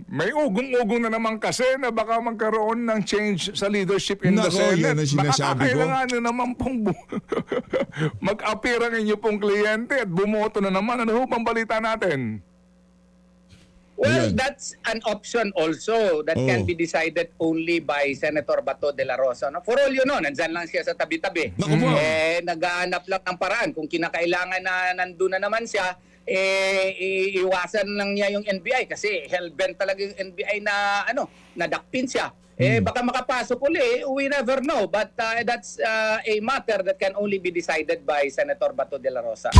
May ugong-ugong na naman kasi na baka magkaroon ng change sa leadership in the Nako, Senate. yan ang sinasabi ko. Baka kailangan naman pong mag-appear ang inyo pong kliyente at bumoto na naman. Ano ho bang balita natin? Well, Ayan. that's an option also that can Oh. be decided only by Senator Bato de la Rosa. No? For all you know, nandyan lang siya sa tabi-tabi. Naku po. Naghahanap lang ng paraan. Kung kinakailangan na nandun na naman siya, iiwasan lang niya yung NBI kasi hellbent talaga yung NBI na nadakpin siya. Baka makapasok uli, we never know. But that's a matter that can only be decided by Senator Bato de la Rosa.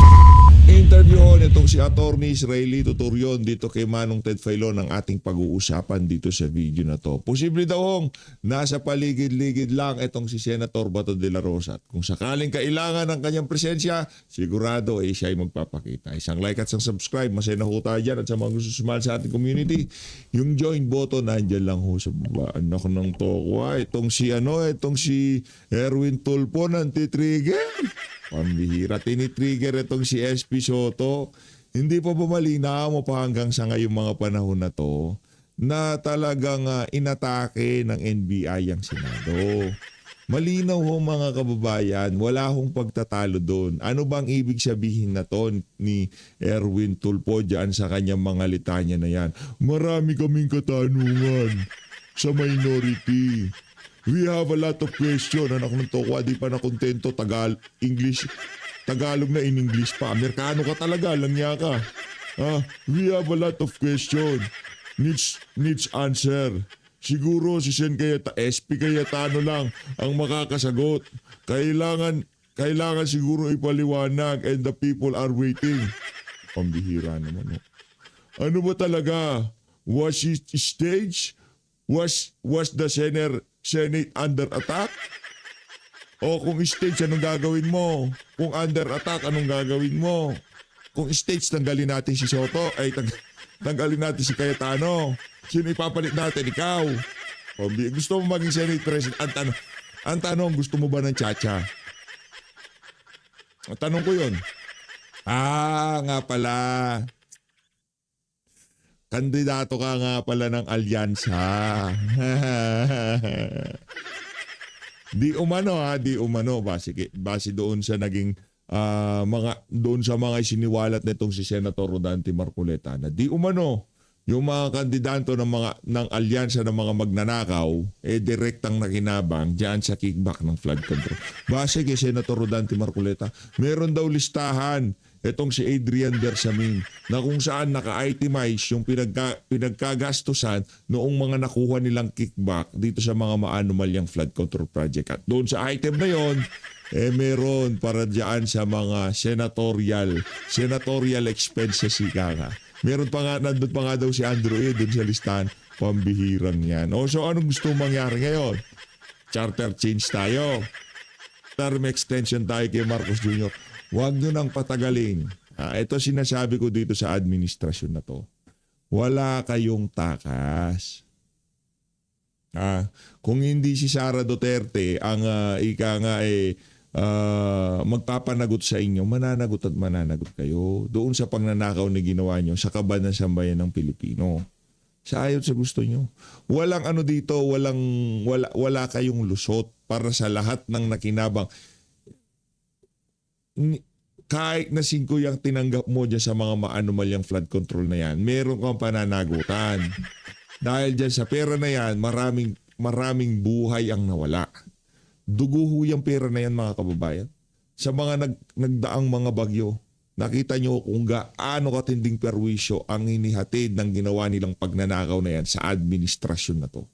Interview nitong si Attorney Israeli Tuturion dito kay Manong Ted Filon ang ating pag-uusapan dito sa video na to. Posible daw nasa paligid-ligid lang itong si Senator Bato de la Rosa. At kung sakaling kailangan ng kanyang presensya, sigurado siya ay magpapakita. Isang like at isang subscribe, masaya na ho tayo dyan. At sa mga gusto sumali sa ating community, yung join button nandyan lang ho sa baba. Anak ng tokwa, itong si Erwin Tulfo nanti-trigger. Pambihira, tinitrigger itong si SP Soto. Hindi pa bumalinaw mo pa hanggang sa ngayong mga panahon na to na talagang inatake ng NBI ang Senado. Malinaw ho mga kababayan, wala hong pagtatalo doon. Ano bang ibig sabihin na to ni Erwin Tulfo dyan sa kanyang mga litanya na yan? Marami kaming katanungan sa minority. We have a lot of question. Anak ng tokwa, di pa na kontento. Tagalog na in English pa. Amerikano ka talaga, langya ka. We have a lot of question. Needs answer. Siguro si Sen SP Cayetano lang ang makakasagot. Kailangan siguro ipaliwanag and the people are waiting. Pambihira naman. Ano ba talaga? Was it staged? Was the Senate under attack? O kung stage, anong gagawin mo? Kung under attack, anong gagawin mo? Kung stage, tanggalin natin si Soto, tanggalin natin si Cayetano. Sino ipapalit natin? Ikaw. O, gusto mo maging Senate President? Ang tanong, gusto mo ba ng tsa-tsa? Ang tanong ko yun. Nga pala. Kandidato ka nga pala ng alyansa. Di umano base doon sa naging doon sa mga isiniwalat nitong si Senator Rodante Marcoleta na di umano yung mga kandidato ng alyansa ng mga magnanakaw direktang nakinabang diyan sa kickback ng flood control. Base kay Senator Rodante Marcoleta, meron daw listahan itong si Adrian Bersamin na kung saan naka-itemize yung pinagkagastusan noong mga nakuha nilang kickback dito sa mga maanumalyang flood control project. At doon sa item na yon, meron para dyan sa mga senatorial expenses ika. Meron pa nga, nandun pa nga daw si Andrew doon sa listahan, pambihirang yan. So anong gusto mangyari ngayon? Charter change tayo. Term extension tayo kay Marcos Jr. Huwag nyo nang patagalin. Ito sinasabi ko dito sa administrasyon na to. Wala kayong takas. Kung hindi si Sara Duterte ang magpapanagot sa inyo, mananagot at mananagot kayo doon sa pagnanakaw na ginawa nyo sa kaban ng sambayan ng Pilipino. Sa ayaw sa gusto nyo. Walang dito, wala kayong lusot para sa lahat ng nakinabang. Kahit na 5 yung tinanggap mo dyan sa mga maanumalyang flood control na yan, meron kang pananagutan. Dahil dyan sa pera na yan, maraming buhay ang nawala. Dugo ho yung pera na yan mga kababayan. Sa mga nagdaang mga bagyo, nakita nyo kung gaano katinding perwisyo ang inihatid ng ginawa nilang pagnanakaw na yan sa administrasyon na to.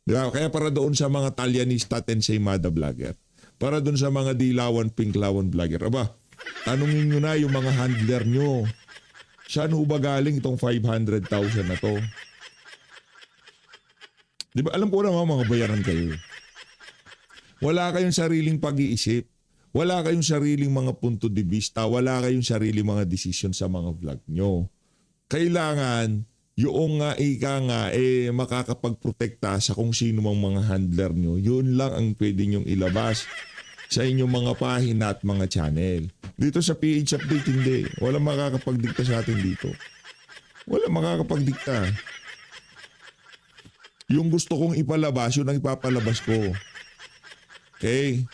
Diba? Kaya para doon sa mga Talyanista at Ensaymada vlogger, para doon sa mga dilawan, pinklawan vlogger, tanungin nyo na yung mga handler nyo. Saan ho ba galing itong 500,000 na to? Diba, alam ko naman mga bayaran kayo. Wala kayong sariling pag-iisip. Wala kayong sariling mga punto de vista. Wala kayong sariling mga desisyon sa mga vlog nyo. Kailangan yung makakapagprotekta sa kung sino mang mga handler nyo. Yun lang ang pwede nyong ilabas sa inyong mga pahina at mga channel. Dito sa PH Update hindi. Walang makakapagdikta sa atin dito. Wala makakapagdikta. Yung gusto kong ipalabas, yun ang ipapalabas ko. Okay?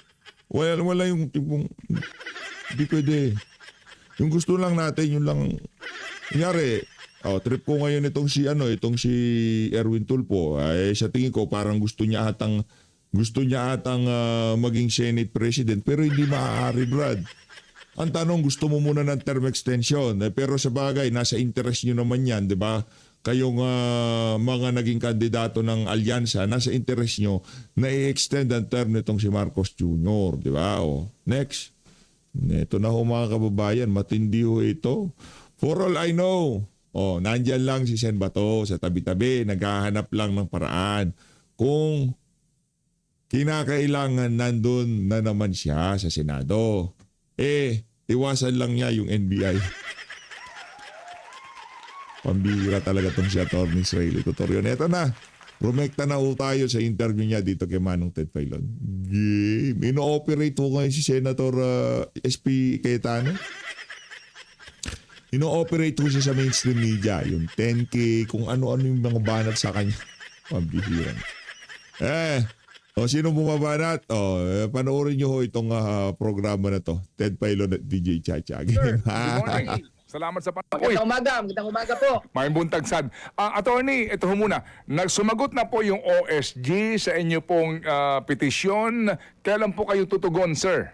Wala yung tipong, hindi pwede. Yung gusto lang natin, yun lang. Kunyari, trip ko ngayon itong si Erwin Tulfo. Ay, sa tingin ko, parang gusto niya atang maging Senate President, pero hindi maaari, Brad. Ang tanong, gusto mo muna ng term extension. Pero sa bagay, nasa interest nyo naman yan, di ba? Kayong mga naging kandidato ng alyansa, nasa interest nyo na i-extend ang term nitong si Marcos Jr., di ba? Next. Ito na ho mga kababayan, matindi ho ito. For all I know, nandyan lang si Sen Bato sa tabi-tabi, naghahanap lang ng paraan. Kung kinakailangan nandun na naman siya sa Senado, iwasan lang niya yung NBI. Pambihira talaga itong si Atty. Israeli Tutorion. Eto na. Rumekta na ho tayo sa interview niya dito kay Manong Ted Filon. Game. Ino-operate ho ngayon si Senator SP Cayetano. Ino-operate ho siya sa mainstream media. Yung 10K, kung ano-ano yung mga banat sa kanya. Pambihira. Sino bumabanat? Panoorin niyo ho itong programa na to. Ted Filon at DJ Chacha. Sir, good morning. Salamat sa Magandang umaga. Magandang umaga po. May buntagsan. Attorney, ito ho muna. Nagsumagot na po yung OSG sa inyo pong petisyon. Kailan po kayo tutugon, sir?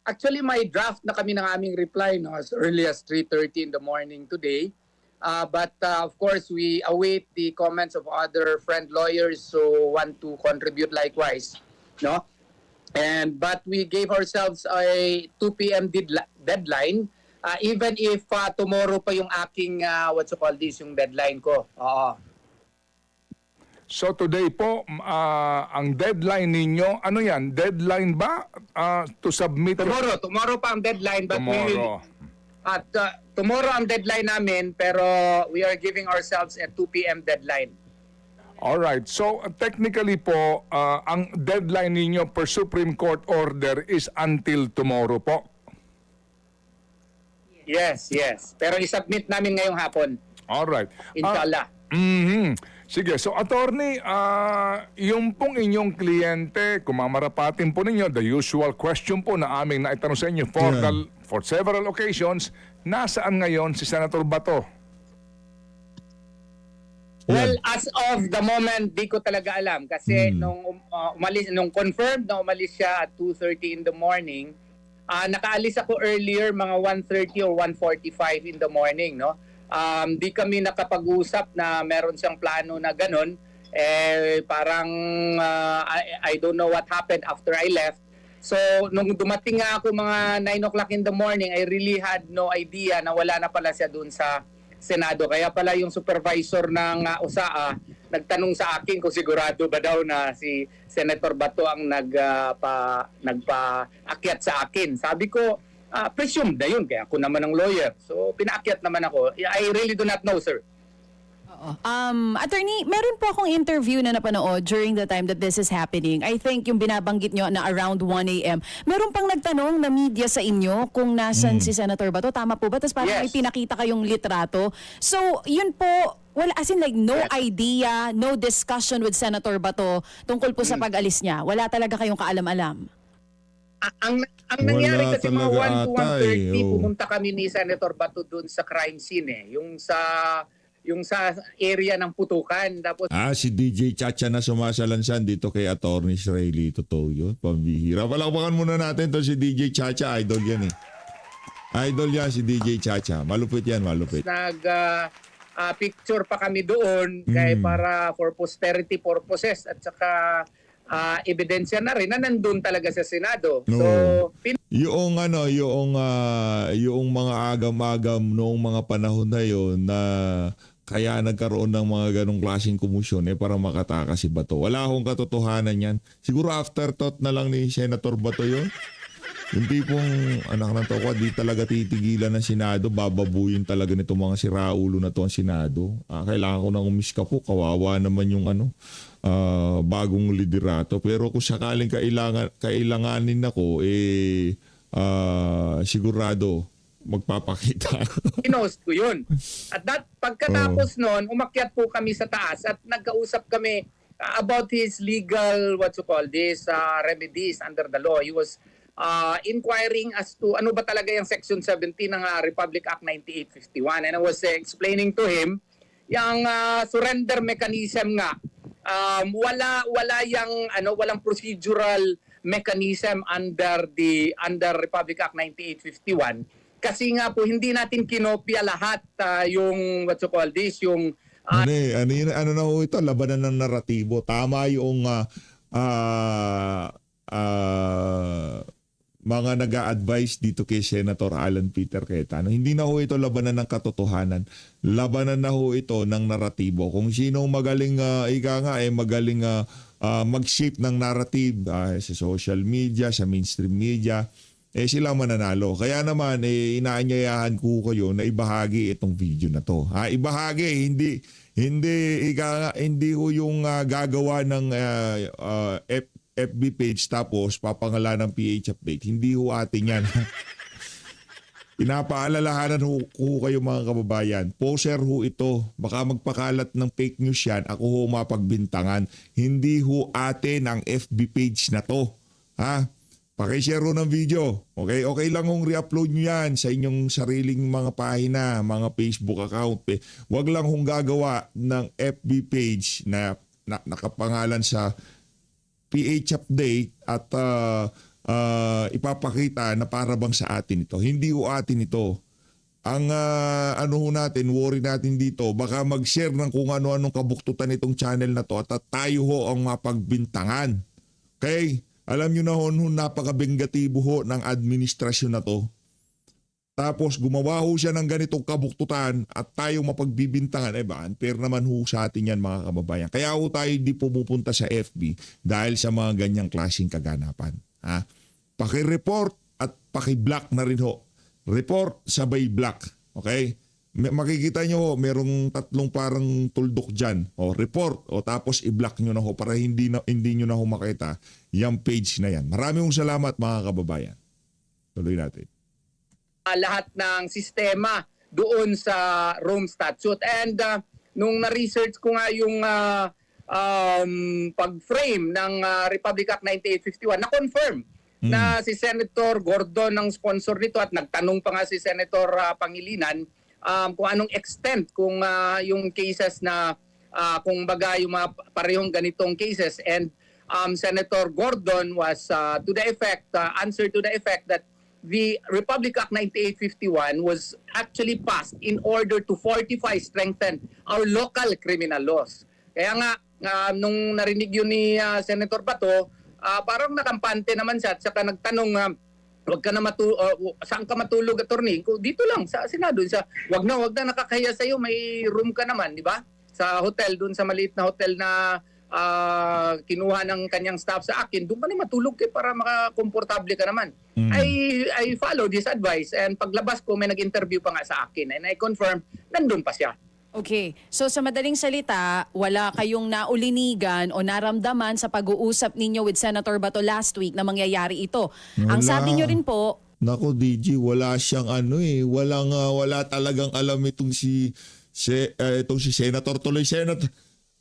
Actually, may draft na kami ng aming reply as early as 3:30 in the morning today. But of course, we await the comments of other friend lawyers who want to contribute likewise. No? But we gave ourselves a 2 p.m. deadline, even if tomorrow pa yung aking, yung deadline ko. So today po, ang deadline ninyo, ano yan? Deadline ba to submit? Tomorrow pa ang deadline. But Tomorrow. Tomorrow ang deadline namin, pero we are giving ourselves a 2 p.m. deadline. Alright. So technically po, ang deadline ninyo per Supreme Court order is until tomorrow po. Yes. Pero isubmit namin ngayong hapon. Alright. Inshallah. Sige, so attorney, yung pong inyong kliyente, kung mamarapatin po ninyo, the usual question po na aming naitanong sa inyo for several occasions, nasaan ngayon si Senator Bato? Well, as of the moment, di ko talaga alam. Kasi nung confirmed na umalis siya at 2:30 in the morning, nakaalis ako earlier, mga 1:30 or 1:45 in the morning, no? Di kami nakapag-usap na meron siyang plano na ganun. Parang I don't know what happened after I left. So, nung dumating nga ako mga 9 o'clock in the morning, I really had no idea na wala na pala siya dun sa Senado. Kaya pala yung supervisor ng USAA nagtanong sa akin kung sigurado ba daw na si Senator Bato ang nagpa-akyat sa akin. Sabi ko, presumed na yun, kaya ako naman ang lawyer. So, pinaakyat naman ako. I really do not know, sir. Attorney, meron po akong interview na napanood during the time that this is happening. I think yung binabanggit nyo na around 1 a.m. Meron pang nagtanong na media sa inyo kung nasan si Senator Bato. Tama po ba? Tapos parang may pinakita kayong litrato. So, yun po, as in like no idea, no discussion with Senator Bato tungkol po sa pag-alis niya. Wala talaga kayong kaalam-alam. Ang nangyari kasi mga 1 to 1:30, Oh. pumunta kami ni Senator Bato doon sa crime scene yung sa area ng putukan. Tapos Si DJ Chacha na sumasalansan dito kay Atty. Israeli Tutorion. Pambihira. Palakpakan muna natin to si DJ Chacha. Idol yan eh. Idol yan si DJ Chacha. Malupit yan, malupit. picture pa kami doon kaya para for posterity purposes at saka ebidensya na rin na nandun talaga sa Senado. So, yung mga agam-agam noong mga panahon na yon na kaya nagkaroon ng mga ganong klaseng komisyon para makatakas si Bato. Wala akong katotohanan yan. Siguro afterthought na lang ni Senator Bato yun. Yung tipong anak ng toko, di talaga titigilan ng Senado, bababuyin talaga nito mga siraulo na to ang Senado. Kailangan ko nang umiska po, kawawa naman yung bagong liderato. Pero kung sakaling kailanganin ako, sigurado magpapakita. Pinost ko yun. At pagkatapos noon, umakyat po kami sa taas at nagkausap kami about his legal, remedies under the law. He was inquiring as to ano ba talaga yung Section 17 ng Republic Act 9851. And I was explaining to him yung surrender mechanism nga. Walang procedural mechanism under Republic Act 9851. Kasi nga po hindi natin kinopya lahat yung ano na ho ito, labanan ng naratibo. Tama yung mga nag-a-advise dito kay Senator Alan Peter Cayetano. Hindi na ho ito labanan ng katotohanan. Labanan na ho ito ng naratibo. Kung sino magaling magaling mag-shape ng narrative sa social media, sa mainstream media, sila mananalo. Kaya naman, inaanyayahan ko kayo na ibahagi itong video na to. Ibahagi, hindi ho yung gagawa ng FB page tapos papangalan ng PH Update. Hindi ho atin yan. Pinapaalalahanan ko kayo mga kababayan. Poser ho ito. Baka magpakalat ng fake news yan. Ako ho mapagbintangan. Hindi ho atin ang FB page na to. Pakishare ho ng video. Okay? Okay lang hong re-upload nyo yan sa inyong sariling mga pahina, mga Facebook account. Huwag lang hong gagawa ng FB page na nakapangalan sa PH Update at ipapakita na para bang sa atin ito. Hindi ho atin ito. Ang worry natin dito, baka mag-share ng kung ano-anong kabuktutan itong channel na to at tayo ho ang mapagbintangan. Okay? Alam nyo na ho, napakabengatibo ho ng administrasyon na to. Tapos gumawa ho siya ng ganitong kabuktutan at tayo mapagbibintangan. Unfair naman ho sa atin yan mga kababayan. Kaya ho tayo hindi pumupunta sa FB dahil sa mga ganyang klaseng kaganapan. Paki-report at paki-block na rin ho. Report sabay block. Okay? Makikita nyo, merong tatlong parang tuldok dyan. Report. Tapos i-block nyo na ho para hindi nyo na ho makita yung page na yan. Maraming salamat mga kababayan. Tuloy natin. Lahat ng sistema doon sa Rome Statute. And nung na-research ko nga yung pag-frame ng Republic Act 9851, na-confirm na si Senator Gordon ang sponsor nito at nagtanong pa nga si Senator Pangilinan kung anong extent kung yung cases na kung baga yung mga parehong ganitong cases. And Senator Gordon was answer to the effect that the Republic Act 9851 was actually passed in order to fortify, strengthen our local criminal laws. Kaya nga, nung narinig yun ni Senator Bato, parang nakampante naman siya at saka nagtanong, saan ka matulog, attorney? Dito lang, sa Senado. Wag na nakakahiya sa'yo, may room ka naman, di ba? Sa hotel, dun sa maliit na hotel na kinuha ng kanyang staff sa akin, doon ka na matulog para makakomportable ka naman. I followed his advice and paglabas ko may nag-interview pa nga sa akin and I confirm nandun pa siya. Okay. So sa madaling salita, wala kayong naulinigan o naramdaman sa pag-uusap ninyo with Senator Bato last week na mangyayari ito. Ang sabi nyo rin po, Nako DG, wala siyang wala talagang alam itong si Senator tuloy. Senator,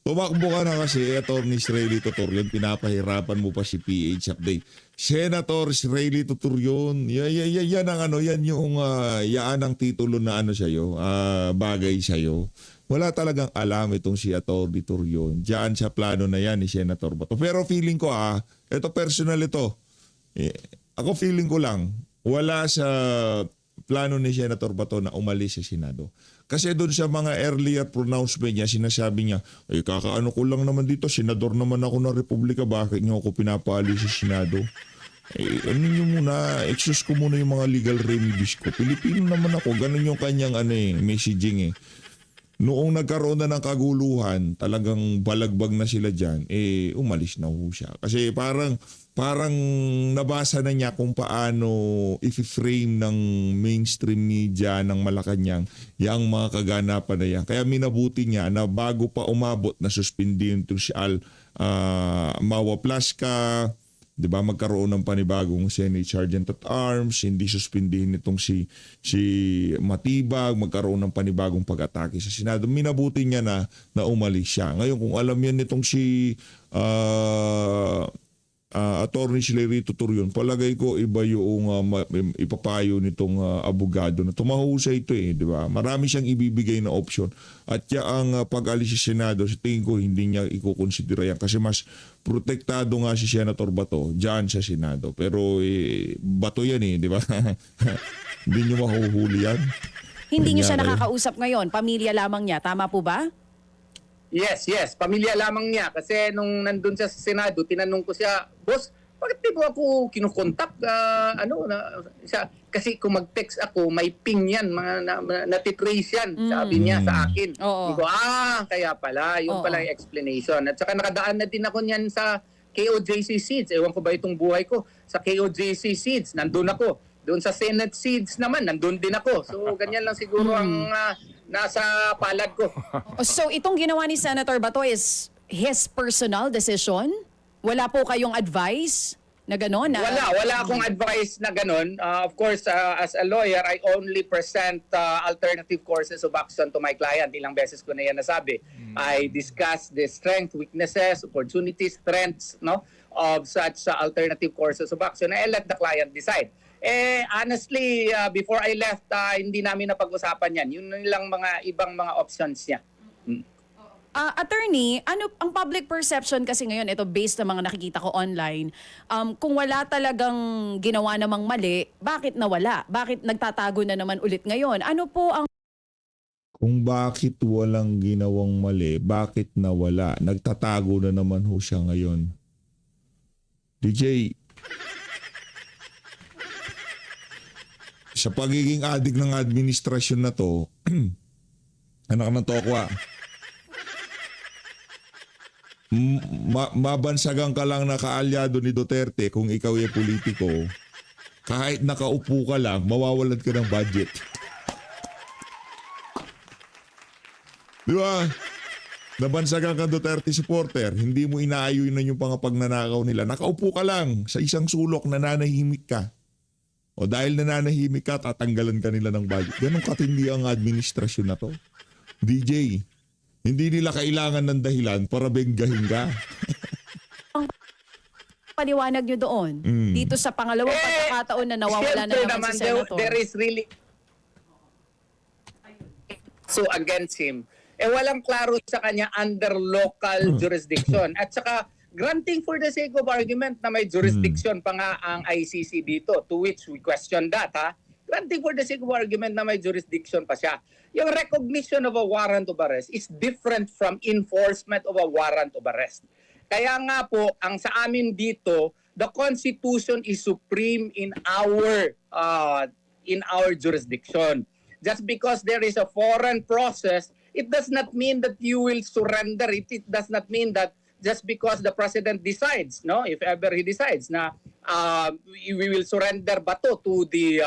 tumakbo ka na kasi, Attorney Sreli Tuturion, pinapahirapan mo pa si PH Update. Senator Sreli Tuturion, yan yung yaan ang titulo na sa'yo, bagay sa'yo. Wala talagang alam itong si Attorney Tuturion. Diyan sa plano na yan ni Senator Bato. Pero feeling ko, ito personal ito. Ako feeling ko lang, wala sa plano ni Senator Bato na umalis sa Senado. Kasi doon sa mga earlier pronouncement niya, sinasabi niya, kakaano ko lang naman dito, senador naman ako ng Republika, bakit niyo ako pinapaalis sa Senado? Excuse ko muna yung mga legal remedies ko. Pilipino naman ako, ganun yung kanyang messaging Noong nagkaroon na ng kaguluhan, talagang balagbag na sila dyan, umalis na ho siya. Kasi parang nabasa na niya kung paano i-frame ng mainstream media ng Malacanang yung mga kaganapan na yan. Kaya minabuti niya na bago pa umabot na suspindihin ito si Mawa Plasca, 'di ba, magkaroon ng panibagong Senate Sergeant at Arms, hindi suspindihin itong si Matibag, magkaroon ng panibagong pag-atake sa Senado. Minabuti niya na umalis siya. Ngayon, kung alam yan nitong si Attorney Rito Turion, palagay ko iba yung ipapayo nitong abogado na tumahusay ito, di ba? Marami siyang ibibigay na option. At ang pag-alis sa Senado, sa tingin ko hindi niya ikukonsidera yan kasi mas protektado nga si Senator Bato diyan sa Senado. Pero Bato yan di ba? Hindi niyo mahuhuli yan. Hindi niyo siya Kunyari. nakakausap ngayon, pamilya lamang niya, tama po ba? Yes. Pamilya lamang niya. Kasi nung nandun siya sa Senado, tinanong ko siya, Boss, bakit di mo ako kinukontak? Kasi kung mag-text ako, may ping yan, natitrace yan, sabi niya sa akin. Oo. Digo, kaya pala, yun Oo. pala yung explanation. At saka nakadaan na din ako niyan sa KOJC Seeds. Ewan ko ba itong buhay ko? Sa KOJC Seeds, nandun ako. Doon sa Senate Seeds naman, nandun din ako. So, ganyan lang siguro ang nasa palad ko. So itong ginawa ni Senator Bato is his personal decision? Wala po kayong advice na gano'n? Wala akong advice na ganun. Of course, as a lawyer, I only present alternative courses of action to my client. Ilang beses ko na yan nasabi. I discuss the strengths, weaknesses, opportunities, strengths of such alternative courses of action. I let the client decide. Honestly, before I left, hindi namin napag-usapan yan. Yun lang ibang mga options niya. Attorney, ano ang public perception kasi ngayon, ito based sa mga nakikita ko online, kung wala talagang ginawa namang mali, bakit nawala? Bakit nagtatago na naman ulit ngayon? Ano po ang... Kung bakit walang ginawang mali, bakit nawala? Nagtatago na naman ho siya ngayon. DJ, sa pagiging adik ng administrasyon na to, anak ng tokwa, mabansagan ka lang na kaalyado ni Duterte kung ikaw ay politiko, kahit nakaupo ka lang, mawawalan ka ng budget. Di ba? Nabansagan ka Duterte supporter, hindi mo inaayoy yung mga pagnanakaw nila. Nakaupo ka lang sa isang sulok, nananahimik ka. O dahil nananahimik ka, tatanggalan ka nila ng budget. Ganun katindi ang administrasyon na to. DJ, hindi nila kailangan ng dahilan para benggahin ka. paliwanag nyo doon? Dito sa pangalawang pagkakataon na nawawala na siyempre naman si naman, Senator. there is really so against him. Walang klaro sa kanya under local jurisdiction. At saka, granting for the sake of argument na may jurisdiction pa nga ang ICC dito, to which we question that, ha? Granting for the sake of argument na may jurisdiction pa siya. Yung recognition of a warrant of arrest is different from enforcement of a warrant of arrest. Kaya nga po, ang sa amin dito, the Constitution is supreme in our jurisdiction. Just because there is a foreign process, it does not mean that you will surrender it. It does not mean that just because the president decides, no, if ever he decides na we will surrender Bato to the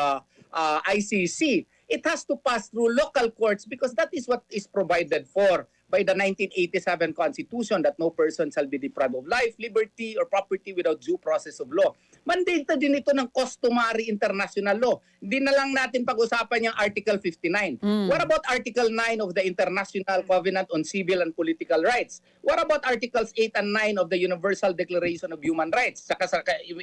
ICC, it has to pass through local courts because that is what is provided for by the 1987 Constitution, that no person shall be deprived of life, liberty, or property without due process of law. Mandate din ito ng customary international law. Hindi na lang natin pag-usapan yung Article 59. What about Article 9 of the International Covenant on Civil and Political Rights? What about Articles 8 and 9 of the Universal Declaration of Human Rights? Saka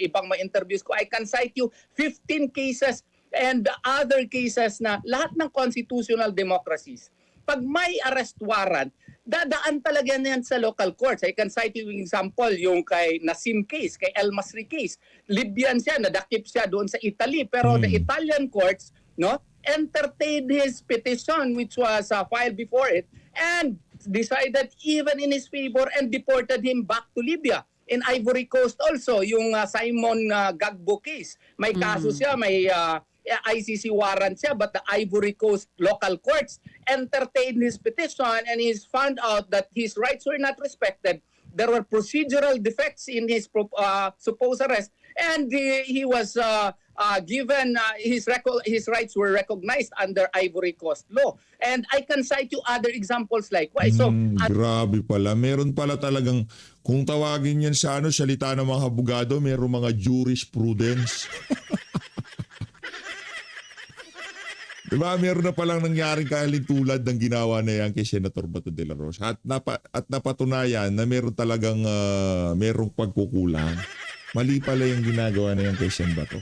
ibang mga interviews ko, I can cite you 15 cases and other cases na lahat ng constitutional democracies, pag may arrest warrant, dadaan talaga yan sa local courts. I can cite you example, yung kay Nassim case, kay El Masri case. Libyan siya, nadakip siya doon sa Italy. Pero the Italian courts, no, entertained his petition which was filed before it and decided even in his favor and deported him back to Libya. In Ivory Coast also, yung Simon Gbagbo case. May kaso siya, may ICC warrant siya, but the Ivory Coast local courts entertained his petition and he's found out that his rights were not respected. There were procedural defects in his supposed arrest and he was given his rights were recognized under Ivory Coast law. And I can cite you other examples likewise. So, Grabe pala. Meron pala talagang, kung tawagin yan sa salita ng mga abogado, meron mga jurisprudence. Diba, meron na palang nangyaring kahalintulad ng ginawa na yan kay Senator Bato de la Rosa. At napatunayan na meron talagang merong pagkukulang. Mali pala yung ginagawa na yan kay Sen Bato.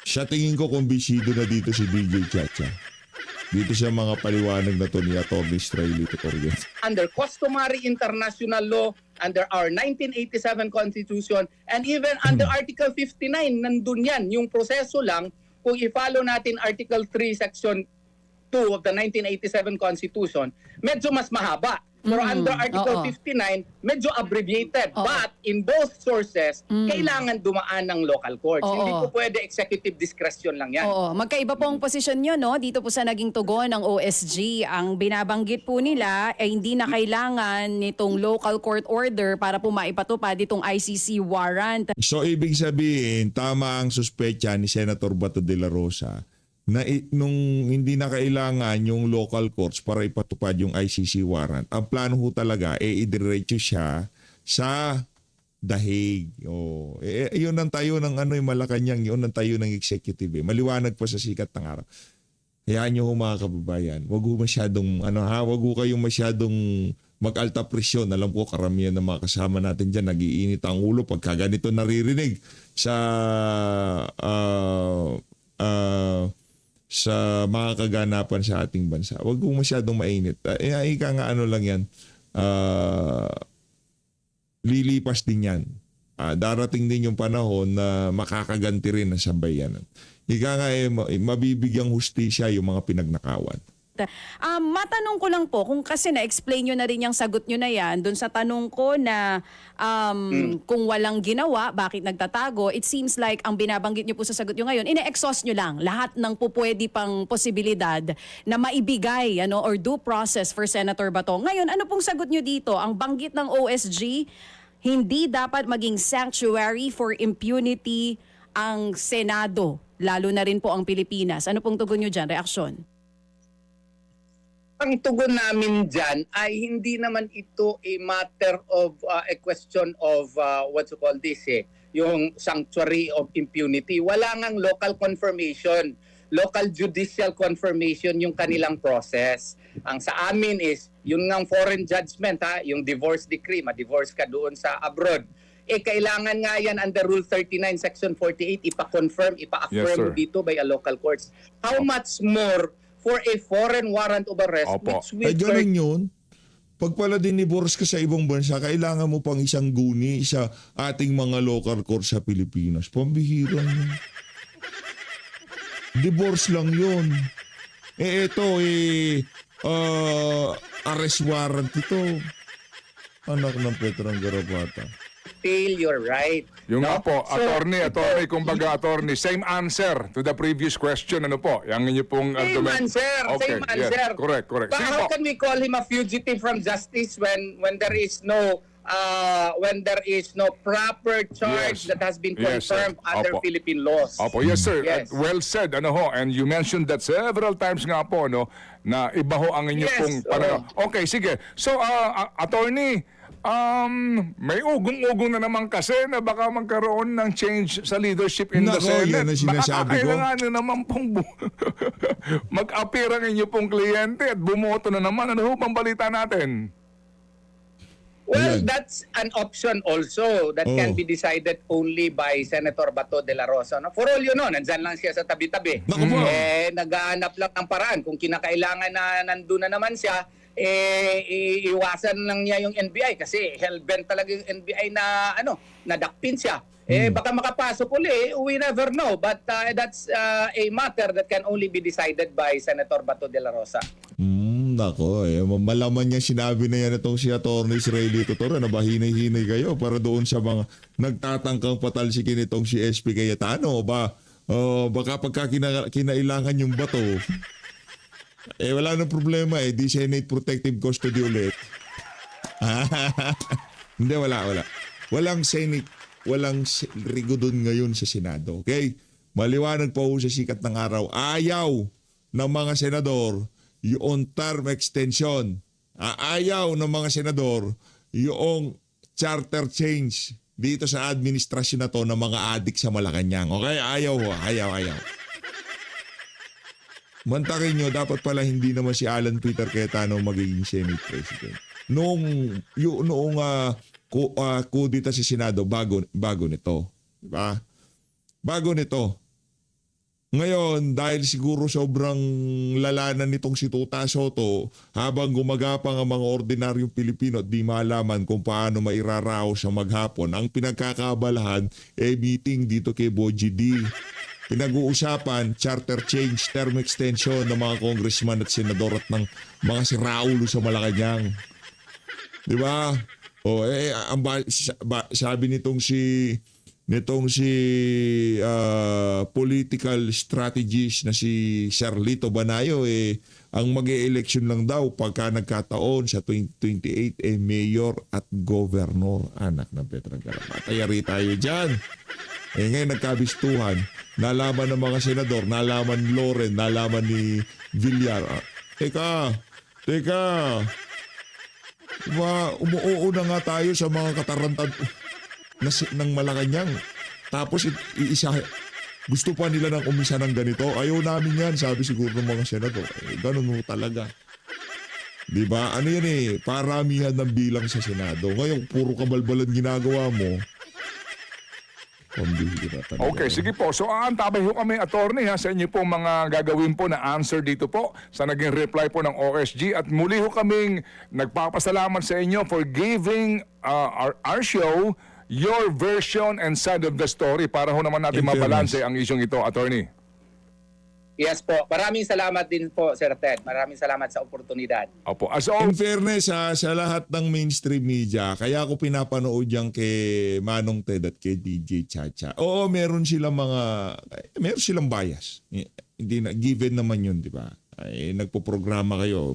Sa tingin ko kumbisido na dito si DJ Chacha. Dito sa mga paliwanag na to ni Atty. Israeli Tutorial. under customary international law, under our 1987 Constitution, and even under Article 59, nandun yan. Yung proseso lang, kung i-follow natin Article 3, Section 2 of the 1987 Constitution, medyo mas mahaba. Pero under Article 59, medyo abbreviated. But in both sources, kailangan dumaan ng local courts. Hindi po pwede executive discretion lang yan. Oo, magkaiba po ang posisyon nyo, no? Dito po sa naging tugon ng OSG, ang binabanggit po nila ay hindi na kailangan nitong local court order para po maipatupad itong ICC warrant. So ibig sabihin, tama ang suspecha ni Senator Bato de la Rosa na nung hindi na kailangan yung local courts para ipatupad yung ICC warrant. Ang plano ho talaga, idiretso siya sa The Hague. Yun ang tayo ng yung Malacanang, yun ang tayo ng executive. Maliwanag pa sa sikat ng araw. Hayaan nyo ho mga kababayan, wag ho masyadong, wag ho kayong masyadong mag-alta presyon. Alam ko karamihan ng mga kasama natin dyan, nag-iinit ang ulo pagka ganito naririnig sa mga kaganapan sa ating bansa. Huwag kong masyadong mainit. Ika nga lang yan, lilipas din yan. Darating din yung panahon na makakaganti rin ng sambayanan. Ika nga mabibigyang hustisya yung mga pinagnakawan. Matanong ko lang po, kung kasi na-explain nyo na rin yung sagot nyo na yan, dun sa tanong ko na kung walang ginawa, bakit nagtatago, it seems like ang binabanggit nyo po sa sagot nyo ngayon, ine-exhaust nyo lang lahat ng pupwede pang posibilidad na maibigay or due process for Senator Bato. Ngayon, ano pong sagot nyo dito? Ang banggit ng OSG, hindi dapat maging sanctuary for impunity ang Senado, lalo na rin po ang Pilipinas. Ano pong tugon nyo dyan? Reaksyon? Ang tugon namin dyan ay hindi naman ito a matter of a question of what you call this yung sanctuary of impunity. Wala ngang local confirmation, local judicial confirmation yung kanilang process. Ang sa amin is yung ngang foreign judgment, yung divorce decree, ma-divorce ka doon sa abroad. Kailangan nga yan under Rule 39, Section 48, ipa-confirm, ipa-affirm dito by a local courts. How much more for a foreign warrant of arrest, which will... Ganun yun. Pag pala dinivorce ka sa ibang bansa, kailangan mo pang isang guni sa ating mga local court sa Pilipinas. Pambihira yun. Divorce lang yun. Arrest warrant ito. Anak ng Petrang Garapata. You're right. Yung nga po, attorney, kumbaga attorney, same answer to the previous question, ano po? Yung inyo pong Same argument. answer. Okay, Same answer. yes, correct. But Sige how po. can we call him a fugitive from justice when there is no proper charge Yes. that has been Yes, sir. confirmed under Opo. Philippine laws? Opo, yes sir. Yes. Well said, and you mentioned that several times nga po, na iba ho ang inyo Yes, pong pananaw. Okay, sige. So, attorney, may ugong-ugong na naman kasi na baka magkaroon ng change sa leadership in the Nako, Senate. yan ang sinasabi ko. Baka na naman pong mag-appear ang inyo pong kliyente at bumoto na naman. Ano ho pang balita natin? Well, Ayan. that's an option also that can be decided only by Senator Bato de la Rosa. No? For all you know, nandyan lang siya sa tabi-tabi. Naku po. Naghahanap lang ng paraan. Kung kinakailangan na nandun na naman siya, iiwasan lang niya yung NBI kasi hellbent talaga yung NBI na nadakpin siya. Baka makapasok uli, we never know. But that's a matter that can only be decided by Senator Bato de la Rosa. Nako, malaman niya sinabi na yan itong si Atty. Israeli Tutorial na bahinay-hinay kayo para doon sa mga nagtatangkang patalsikin itong si SP Cayetano. Baka pagka kinailangan yung bato, wala nang problema di Senate Protective Custody ulit. Hindi, wala. Walang Senate, walang rigo doon ngayon sa Senado. Okay? maliwanag pa ho sa sikat ng araw, ayaw ng mga senador yung term extension. Ayaw ng mga senador yung charter change dito sa administrasyon na to ng mga adik sa Malacanang. Okay? Ayaw ho. Ayaw. Mantakin nyo, dapat pala hindi naman si Alan Peter Cayetano magiging Senate President. Noong kudita sa Senado, bago nito. Diba? Bago nito. Ngayon, dahil siguro sobrang lalanan nitong si Tuta Soto, habang gumagapang ang mga ordinaryong Pilipino at di malaman kung paano mairaraos sa maghapon, ang pinagkakabalahan meeting dito kay Boji D. Pinag-uusapan, charter change, term extension ng mga congressman at senador at ng mga siraulo sa Malacanang. Di ba? Sabi nitong si political strategist na si Sir Lito Banayo, ang mag-e-election lang daw pagka nagkataon sa 2028 mayor at governor. Anak ng Petrang Karapat. Ayari tayo dyan. Ngayon nagkabistuhan. Nalaman ng mga senador, nalaman ni Loren, nalaman ni Villar. Teka. Umuuna nga tayo sa mga katarantad ng Malacanang. Tapos gusto pa nila ng umisa ng ganito. Ayaw namin yan, sabi siguro ng mga senador. Ganun mo talaga. Diba? Ano yan paramihan ng bilang sa Senado. Ngayon, puro kabalbalan ginagawa mo. Okay, sige po. So aantabay ho kami, attorney, sa inyo pong mga gagawin po na answer dito po sa naging reply po ng OSG. At muli ho kaming nagpapasalamat sa inyo for giving our show your version and side of the story para ho naman natin mabalanse ang isyong ito, attorney. Yes po. Maraming salamat din po, Sir Ted. Maraming salamat sa oportunidad. Opo. In fairness sa lahat ng mainstream media, kaya ako pinapanood yan kay Manong Ted at kay DJ Chacha. Oo, meron silang bias. Hindi na given naman yun, di ba? Nagpo-programa kayo,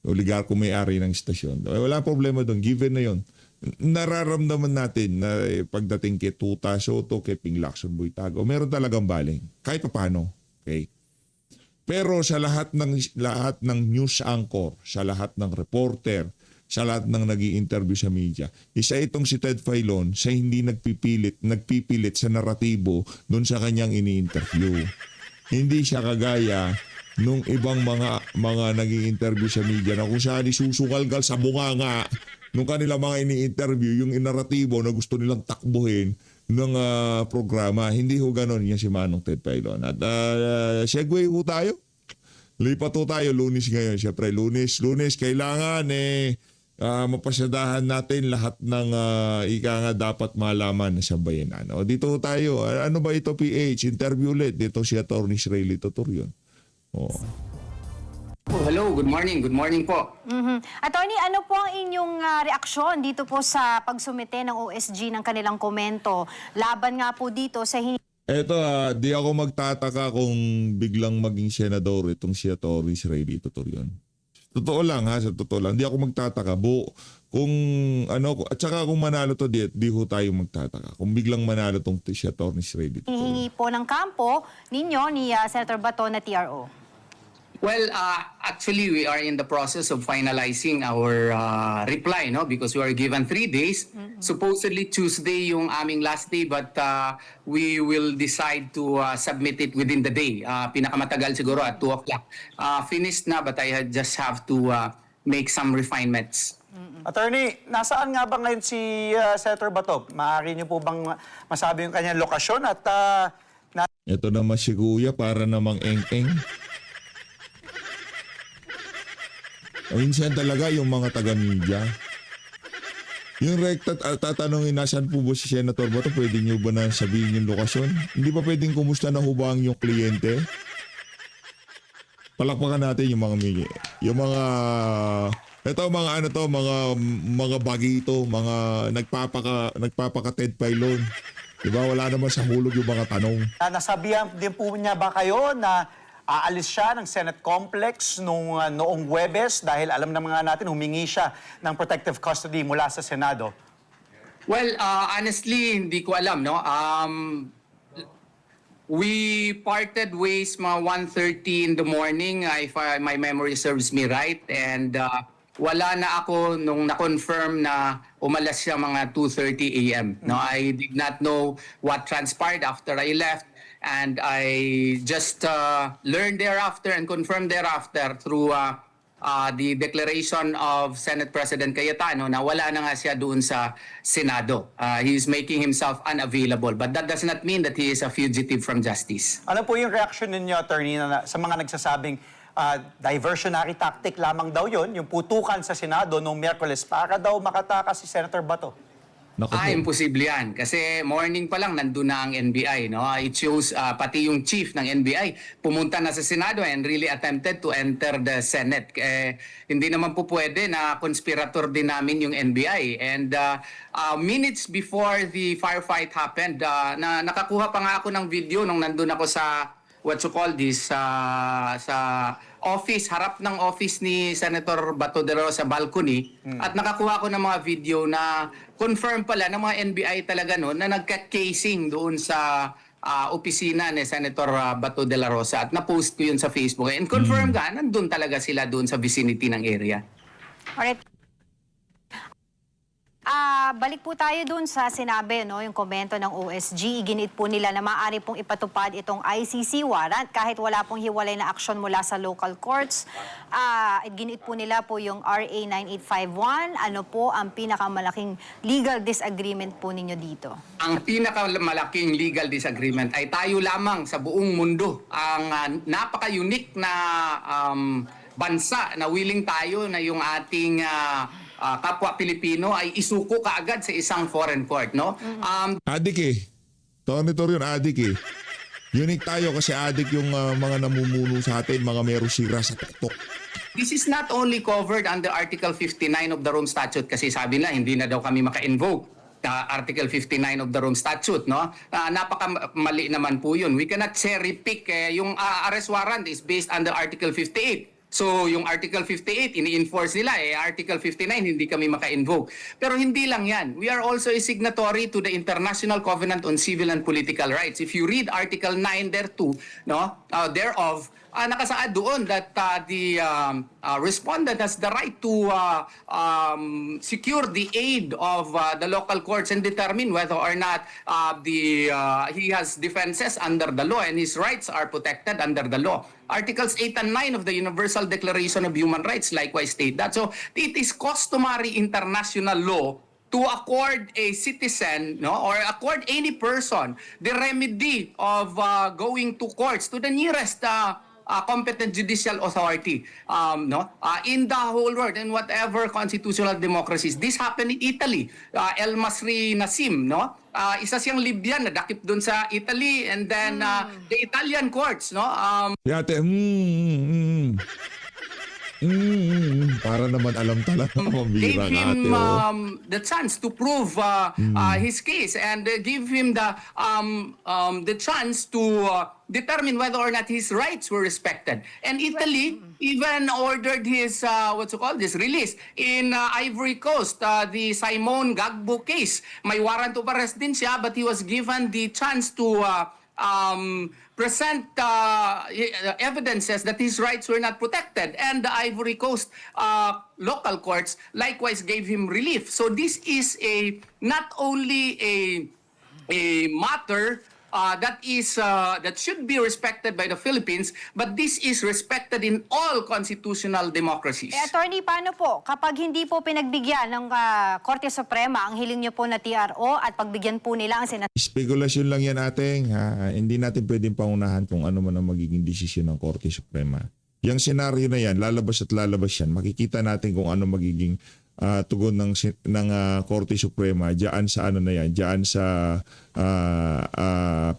oligarko may-ari ng istasyon. Wala problema doon, given na yun. Nararamdaman natin na pagdating kay Tuta Soto, kay Ping Lacson Boytago, meron talagang baling. Kahit pa paano. Okay? Pero sa lahat ng news anchor, sa lahat ng reporter, sa lahat ng nag-i-interview sa media, isa itong si Ted Filon sa hindi nagpipilit sa naratibo doon sa kanyang ini-interview. Hindi siya kagaya nung ibang mga nag-i-interview sa media na kung saan isusukalgal sa bunganga nung kanila mga ini-interview yung naratibo na gusto nilang takbuhin ng programa. Hindi ho ganon yan si Manong Ted Filon. At segue ho tayo. Lipat ho tayo Lunes ngayon. Siyempre Lunes kailangan mapasyadahan natin lahat ng ika nga dapat malaman sa bayanan. O dito ho tayo. Ano ba ito PH? Interview ulit. Dito si Atty. Israeli Toturion. Hello, good morning. Good morning po. Attorney, ano po ang inyong reaksyon dito po sa pagsumite ng OSG ng kanilang komento laban nga po dito sa Eto di ako magtataka kung biglang maging senador itong si Atty. Israeli Toturion. Totoo lang sa totoo lang. Di ako magtataka. Kung at saka kung manalo to, di ho tayo magtataka. Kung biglang manalo tong si Atty. Israeli Toturion. hinihingi po ng kampo ninyo ni Senator Bato na TRO? Well, actually, we are in the process of finalizing our reply, no? Because we are given 3 days. Supposedly Tuesday yung aming last day, but we will decide to submit it within the day. Pinakamatagal siguro at 2 o'clock. Finished na, but I just have to make some refinements. Attorney, nasaan nga ba ngayon si Senator Bato? Maaari niyo po bang masabi yung kanyang lokasyon at Ito naman si Kuya para namang eng-eng. Minsan talaga yung mga taga-media. Yung rekta tatanungin nasaan po ba si Senator Bato, pwede nyo ba na sabihin yung lokasyon? Hindi ba pwedeng kumusta na hubang yung kliyente? Palakpakan natin yung mga media. Yung mga mga bagito, mga nagpapaka Ted Filon. Diba wala naman sa hulog yung mga tanong. nasabihan din po niya ba kayo na aalis siya ng Senate Complex noong Huwebes dahil alam na mga natin humingi siya ng protective custody mula sa Senado? Well, honestly, hindi ko alam, no? We parted ways mga 1:30 in the morning, if my memory serves me right. And wala na ako nung na-confirm na umalas siya mga 2:30 a.m. No, I did not know what transpired after I left. And I just learned thereafter and confirmed thereafter through the declaration of Senate President Cayetano na wala na nga siya doon sa Senado. He is making himself unavailable. But that does not mean that he is a fugitive from justice. Ano po yung reaction ninyo, Attorney, sa mga nagsasabing diversionary tactic lamang daw yon, yung putukan sa Senado noong Miyerkules para daw makatakas si Senator Bato? Naku po. Imposible yan. Kasi morning pa lang nandun na ang NBI. No? It shows pati yung chief ng NBI pumunta na sa Senado and really attempted to enter the Senate. Hindi naman po pwede na conspirator din namin yung NBI. And minutes before the firefight happened, nakakuha pa nga ako ng video nung nandun ako sa sa office, harap ng office ni Senator Bato de la Rosa balcony, at nakakuha ko ng mga video na confirm pala ng mga NBI talaga noon na nagka-casing doon sa opisina ni Senator Bato de la Rosa, at na-post ko yun sa Facebook. And confirm ka, nandun talaga sila doon sa vicinity ng area. Alright. Balik po tayo dun sa sinabi, no, yung komento ng OSG. Iginit po nila na maaari pong ipatupad itong ICC warrant kahit wala pong hiwalay na aksyon mula sa local courts. Iginit po nila po yung RA 9851. Ano po ang pinakamalaking legal disagreement po ninyo dito? Ang pinakamalaking legal disagreement ay tayo lamang sa buong mundo. Ang napaka-unique na bansa na willing tayo na yung ating kapwa Pilipino ay isuko kaagad sa isang foreign court, no? Adik eh. Tony Torion, adik eh. Unique tayo kasi adik yung mga namumuno sa atin, mga mero sira sa tuktok. This is not only covered under Article 59 of the Rome Statute, kasi sabi na hindi na daw kami maka-invoke Article 59 of the Rome Statute, no? Napakamali naman po yun. We cannot cherry pick. Yung arrest warrant is based under Article 58. So, yung Article 58, ini-enforce nila. Article 59, hindi kami maka-invoke. Pero hindi lang yan. We are also a signatory to the International Covenant on Civil and Political Rights. If you read Article 9 thereof, nakasaad doon that the respondent has the right to secure the aid of the local courts and determine whether or not he has defenses under the law and his rights are protected under the law. Articles 8 and 9 of the Universal Declaration of Human Rights likewise state that. So it is customary international law to accord a citizen, no, or accord any person the remedy of going to courts, to the nearest competent judicial authority, in the whole world, in whatever constitutional democracies. This happened in Italy. El Masri Nassim, no? Isa siyang Libyan na dakip doon sa Italy, and then the Italian courts, no? Yate, para naman alam talaga Gave mambira him natin. the chance to prove his case, and give him the chance to determine whether or not his rights were respected. And Italy even ordered his release in Ivory Coast, the Simon Gbagbo case. May warrant of arrest din siya, but he was given the chance to present evidences that his rights were not protected, and the Ivory Coast local courts likewise gave him relief. So this is not only a matter that should be respected by the Philippines, but this is respected in all constitutional democracies. Attorney, paano po kapag hindi po pinagbigyan ng Korte Suprema ang hiling niyo po na TRO at pagbigyan po nila ang Senado? Spekulasyon lang yan ating. Hindi natin pwedeng pangunahan kung ano man ang magiging desisyon ng Korte Suprema. Yung senaryo na yan, lalabas at lalabas yan. Makikita natin kung ano magiging tugon ng Korte Suprema diyan sa ano na yan, diyan sa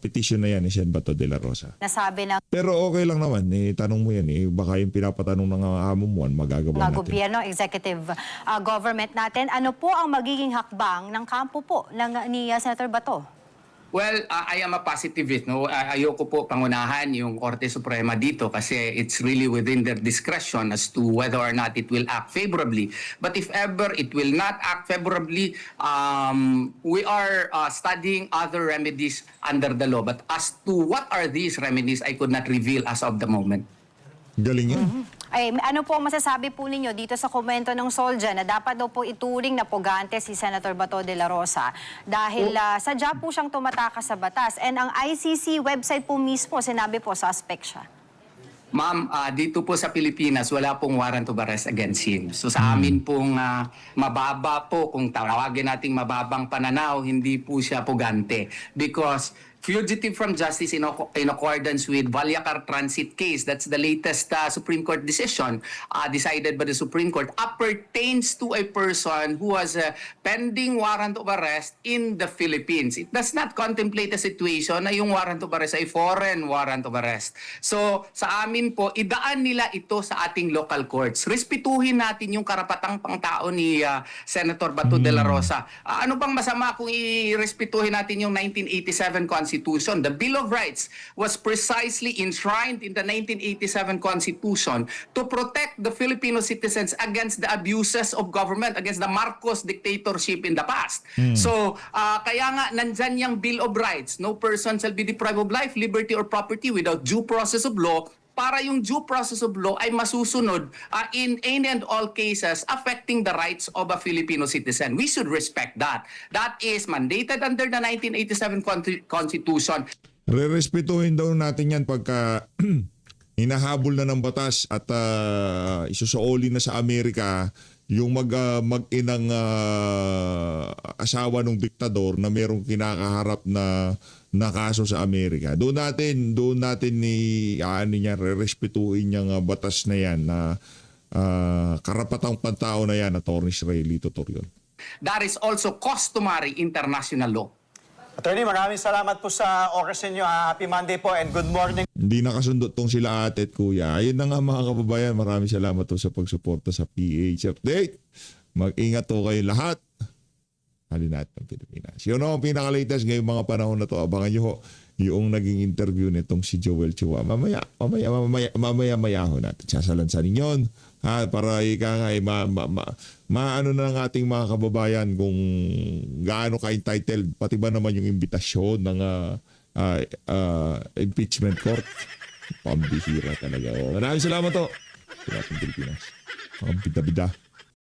petition na yan ni Sen Bato de la Rosa. Nasabi ng Pero okay lang naman, tanong mo yan, baka yung pinapatanong ng hamumuan, magagawa mga natin. gobyerno, executive government natin. Ano po ang magiging hakbang ng kampo po ni Senator Bato? Well, I am a positivist. No? Ayoko po pangunahan yung Korte Suprema dito kasi it's really within their discretion as to whether or not it will act favorably. But if ever it will not act favorably, we are studying other remedies under the law. But as to what are these remedies, I could not reveal as of the moment. Galing yan. Ay, ano po ang masasabi po ninyo dito sa komento ng Solja na dapat daw po ituring na pugante si Senator Bato de la Rosa dahil sadya po siyang tumatakas sa batas. And ang ICC website po mismo, sinabi po, suspect siya. Ma'am, dito po sa Pilipinas, wala pong warrant of arrest against him. So sa amin pong mababa po, kung tawagin nating mababang pananaw, hindi po siya pugante. Because fugitive from justice in accordance with Valyacar Transit case, that's the latest Supreme Court decision decided by the Supreme Court, appertains to a person who has a pending warrant of arrest in the Philippines. It does not contemplate a situation na yung warrant of arrest ay foreign warrant of arrest. So sa amin po, idaan nila ito sa ating local courts. Respetuhin natin yung karapatang pangtao ni Senator Bato de la Rosa. Ano bang masama kung irespetuhin natin yung 1987 Constitution? The Bill of Rights was precisely enshrined in the 1987 Constitution to protect the Filipino citizens against the abuses of government, against the Marcos dictatorship in the past. So, kaya nga nandyan yung Bill of Rights. No person shall be deprived of life, liberty, or property without due process of law, para yung due process of law ay masusunod in any and all cases affecting the rights of a Filipino citizen. We should respect that. That is mandated under the 1987 Constitution. Rerespetuhin daw natin yan pagka hinahabol na ng batas at isusuoli na sa Amerika yung mag-inang asawa ng diktador na merong kinakaharap na kaso sa Amerika. Doon natin rerespetuhin yung batas na yan na karapatang pantao na yan, Atty. Israeli Tutorion. That is also customary international law. Attorney, maraming salamat po sa oras ninyo. Happy Monday po and good morning. Hindi nakasundot tong sila ate at kuya. Ayun na nga mga kababayan, maraming salamat to sa pagsuporta sa PH Update. Mag-ingat to kayo lahat. Halin natin ng Pilipinas. Yun ang pinaka-latest ngayong mga panahon na to. Abangan nyo ho yung naging interview nitong si Joel Chua. Mamaya ho natin. Sasalansanin yun. Para maano na ng ating mga kababayan kung gaano ka-entitled. Pati ba naman yung imbitasyon ng impeachment court. Pambihira talaga. Maraming salamat to. Sa ating Pilipinas. Mga bida-bida.